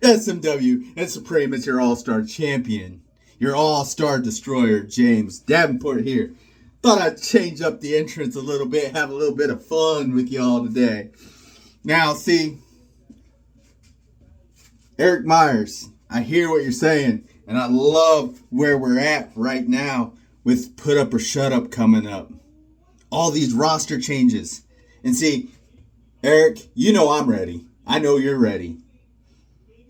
SMW and Supreme is your all-star champion. Your all-star destroyer, James Davenport here. Thought I'd change up the entrance a little bit, have a little bit of fun with y'all today. Now, see, Eric Myers, I hear what you're saying, and I love where we're at right now with Put Up or Shut Up coming up. All these roster changes. And see, Eric, you know I'm ready. I know you're ready.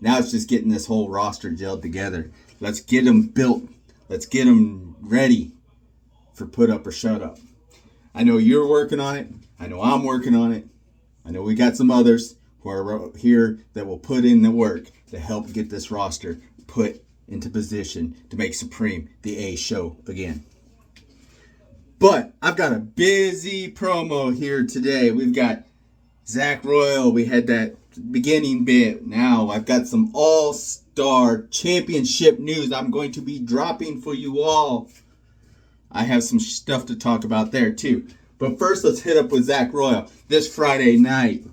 Now it's just getting this whole roster gelled together. Let's get them built. Let's get them ready for Put Up or Shut Up. I know you're working on it. I know I'm working on it. I know we got some others who are here that will put in the work to help get this roster put into position to make Supreme the A show again. But I've got a busy promo here today. We've got Zach Royal. We had that beginning bit. Now I've got some all-star championship news I'm going to be dropping for you all. I have some stuff to talk about there too. But first, let's hit up with Zach Royal. This Friday Night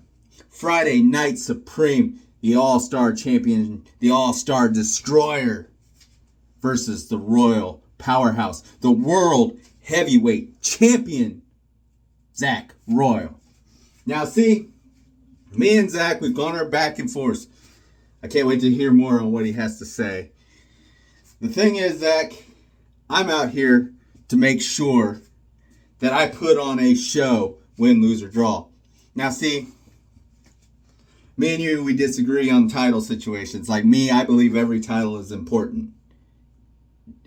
Supreme, the all-star champion, the all-star destroyer versus the Royal Powerhouse, the world heavyweight champion, Zach Royal. Now see, me and Zach, we've gone our back and forth. I can't wait to hear more on what he has to say. The thing is, Zach, I'm out here to make sure that I put on a show, win, lose, or draw. Now see, me and you, we disagree on title situations. Like me, I believe every title is important.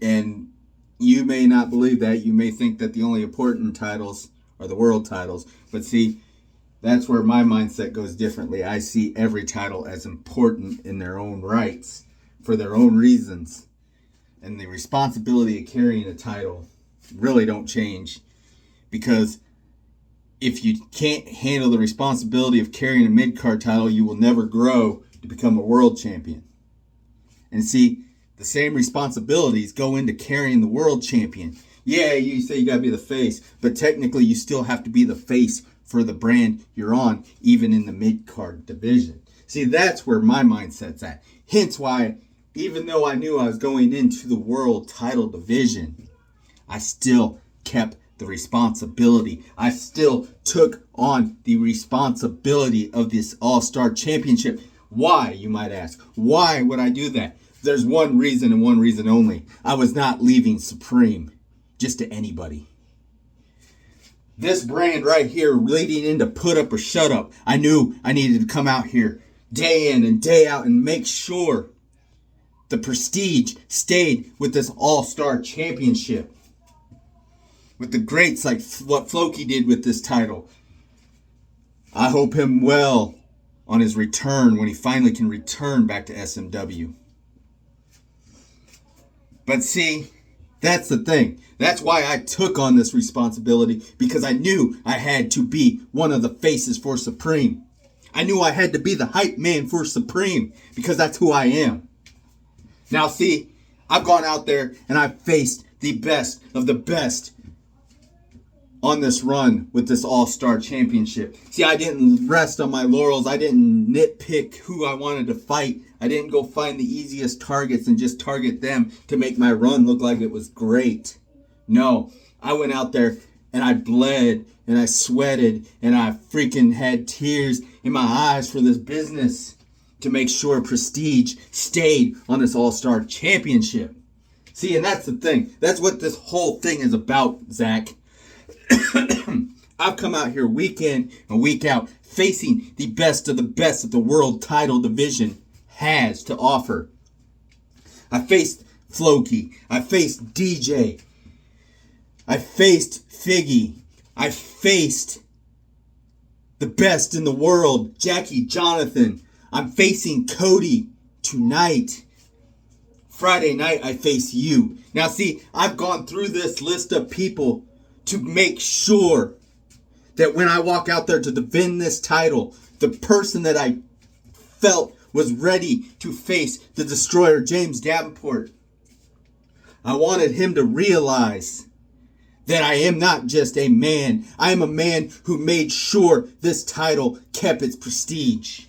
And you may not believe that. You may think that the only important titles are the world titles. But see, that's where my mindset goes differently. I see every title as important in their own rights, for their own reasons. And the responsibility of carrying a title really don't change. Because if you can't handle the responsibility of carrying a mid-card title, you will never grow to become a world champion. And see, the same responsibilities go into carrying the world champion. Yeah, you say you got to be the face, but technically you still have to be the face for the brand you're on, even in the mid-card division. See, that's where my mindset's at. Hence why, even though I knew I was going into the world title division, I still kept the responsibility. I still took on the responsibility of this all-star championship. Why, you might ask? Why would I do that? There's one reason and one reason only. I was not leaving Supreme just to anybody. This brand right here, leading into Put Up or Shut Up, I knew I needed to come out here day in and day out and make sure the prestige stayed with this all-star championship. With the greats like what Floki did with this title. I hope him well on his return when he finally can return back to SMW. But see, that's the thing. That's why I took on this responsibility, because I knew I had to be one of the faces for Supreme. I knew I had to be the hype man for Supreme, because that's who I am. Now see, I've gone out there and I've faced the best of the best on this run with this all-star championship. See, I didn't rest on my laurels. I didn't nitpick who I wanted to fight. I didn't go find the easiest targets and just target them to make my run look like it was great. No, I went out there and I bled and I sweated and I freaking had tears in my eyes for this business to make sure prestige stayed on this all-star championship. See, and that's the thing. That's what this whole thing is about, Zach. I've come out here week in and week out facing the best of the best that the world title division has to offer. I faced Floki. I faced DJ. I faced Figgy. I faced the best in the world, Jackie Jonathan. I'm facing Cody tonight. Friday night, I face you. Now see, I've gone through this list of people to make sure that when I walk out there to defend this title, the person that I felt was ready to face the destroyer, James Davenport, I wanted him to realize that I am not just a man. I am a man who made sure this title kept its prestige.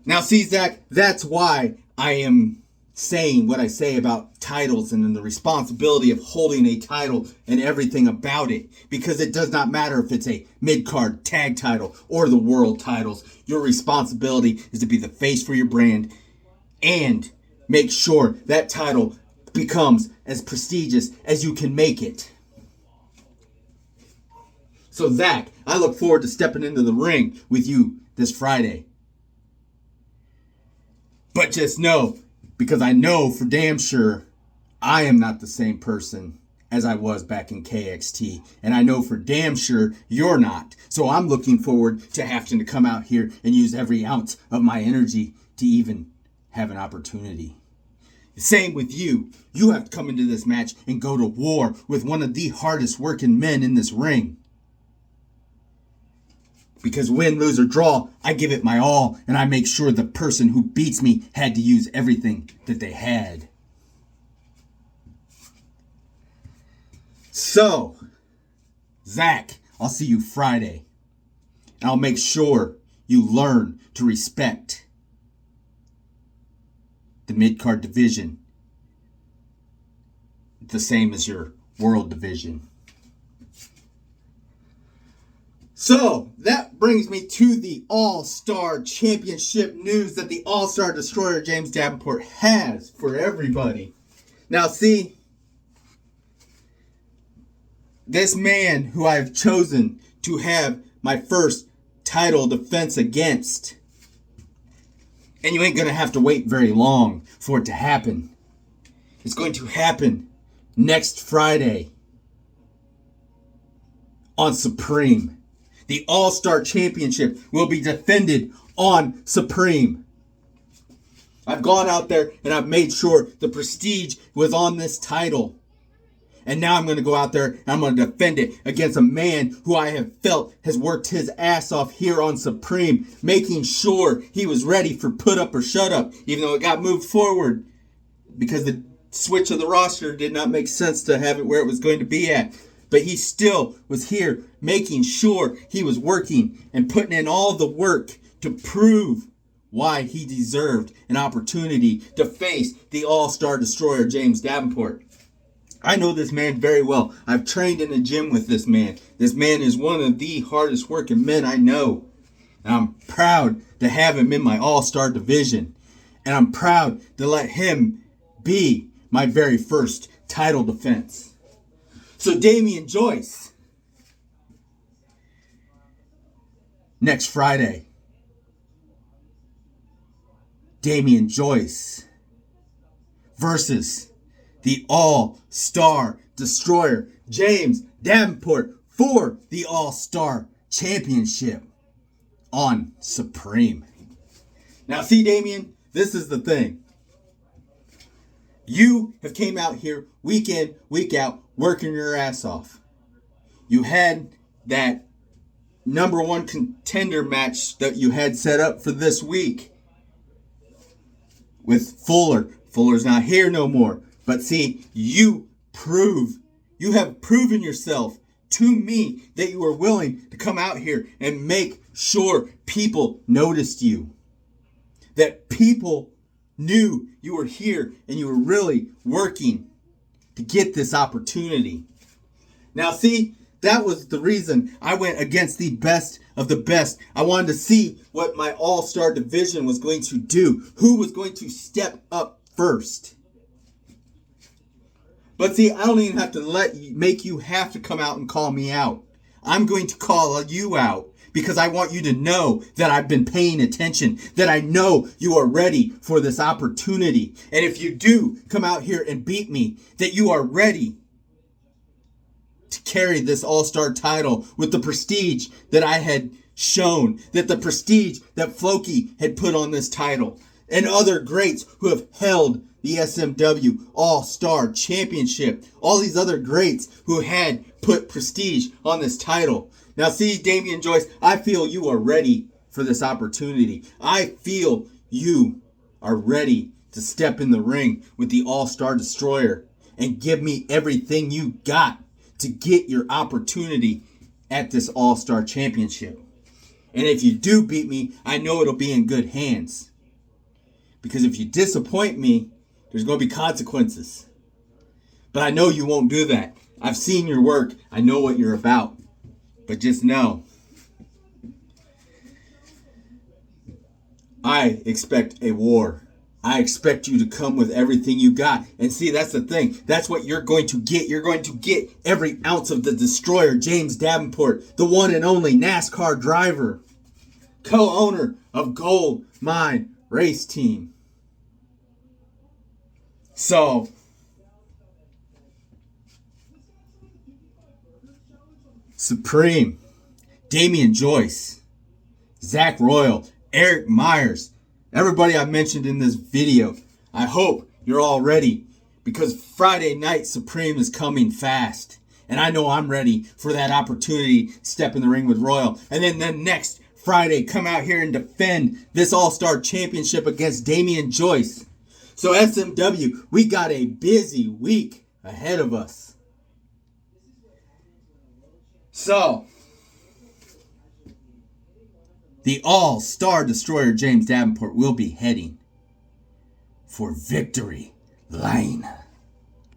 Now, see, Zach, that's why I am saying what I say about titles and the responsibility of holding a title and everything about it. Because it does not matter if it's a mid-card tag title or the world titles. Your responsibility is to be the face for your brand and make sure that title becomes as prestigious as you can make it. So, Zach, I look forward to stepping into the ring with you this Friday. But just know, because I know for damn sure I am not the same person as I was back in KXT. And I know for damn sure you're not. So I'm looking forward to having to come out here and use every ounce of my energy to even have an opportunity. Same with you. You have to come into this match and go to war with one of the hardest working men in this ring. Because win, lose, or draw, I give it my all, and I make sure the person who beats me had to use everything that they had. So, Zach, I'll see you Friday. And I'll make sure you learn to respect the mid-card division the same as your world division. So, that brings me to the All-Star Championship news that the All-Star Destroyer James Davenport has for everybody. Now, see, this man who I've chosen to have my first title defense against, and you ain't going to have to wait very long for it to happen. It's going to happen next Friday on Supreme. The All-Star Championship will be defended on Supreme. I've gone out there and I've made sure the prestige was on this title. And now I'm going to go out there and I'm going to defend it against a man who I have felt has worked his ass off here on Supreme, making sure he was ready for put up or shut up, even though it got moved forward because the switch of the roster did not make sense to have it where it was going to be at. But he still was here making sure he was working and putting in all the work to prove why he deserved an opportunity to face the All-Star Destroyer James Davenport. I know this man very well. I've trained in the gym with this man. This man is one of the hardest working men I know. And I'm proud to have him in my All-Star division. And I'm proud to let him be my very first title defense. So Damian Joyce, next Friday, Damian Joyce versus the All-Star Destroyer James Davenport for the All-Star Championship on Supreme. Now see, Damian, this is the thing. You have came out here week in, week out, working your ass off. You had that number one contender match that you had set up for this week with Fuller. Fuller's not here no more. But see, you have proven yourself to me that you are willing to come out here and make sure people noticed you. That people knew you were here and you were really working to get this opportunity. Now see, that was the reason I went against the best of the best. I wanted to see what my All-Star division was going to do. Who was going to step up first. But see, I don't even have to make you have to come out and call me out. I'm going to call you out because I want you to know that I've been paying attention, that I know you are ready for this opportunity. And if you do come out here and beat me, that you are ready to carry this All-Star title with the prestige that I had shown, that the prestige that Floki had put on this title, and other greats who have held the SMW All-Star Championship. All these other greats who had put prestige on this title. Now see, Damian Joyce, I feel you are ready for this opportunity. I feel you are ready to step in the ring with the All-Star Destroyer. and give me everything you got to get your opportunity at this All-Star Championship. And if you do beat me, I know it'll be in good hands. Because if you disappoint me, there's going to be consequences. But I know you won't do that. I've seen your work. I know what you're about. But just know, I expect a war. I expect you to come with everything you got. And see, that's the thing. That's what you're going to get. You're going to get every ounce of the Destroyer, James Davenport, the one and only NASCAR driver, co-owner of Gold Mine Race Team. So, Supreme, Damian Joyce, Zach Royal, Eric Myers, everybody I mentioned in this video, I hope you're all ready because Friday night Supreme is coming fast. And I know I'm ready for that opportunity to step in the ring with Royal. And then the next Friday, come out here and defend this All-Star Championship against Damian Joyce. So SMW, we got a busy week ahead of us. So, the All-Star Destroyer James Davenport will be heading for Victory Lane.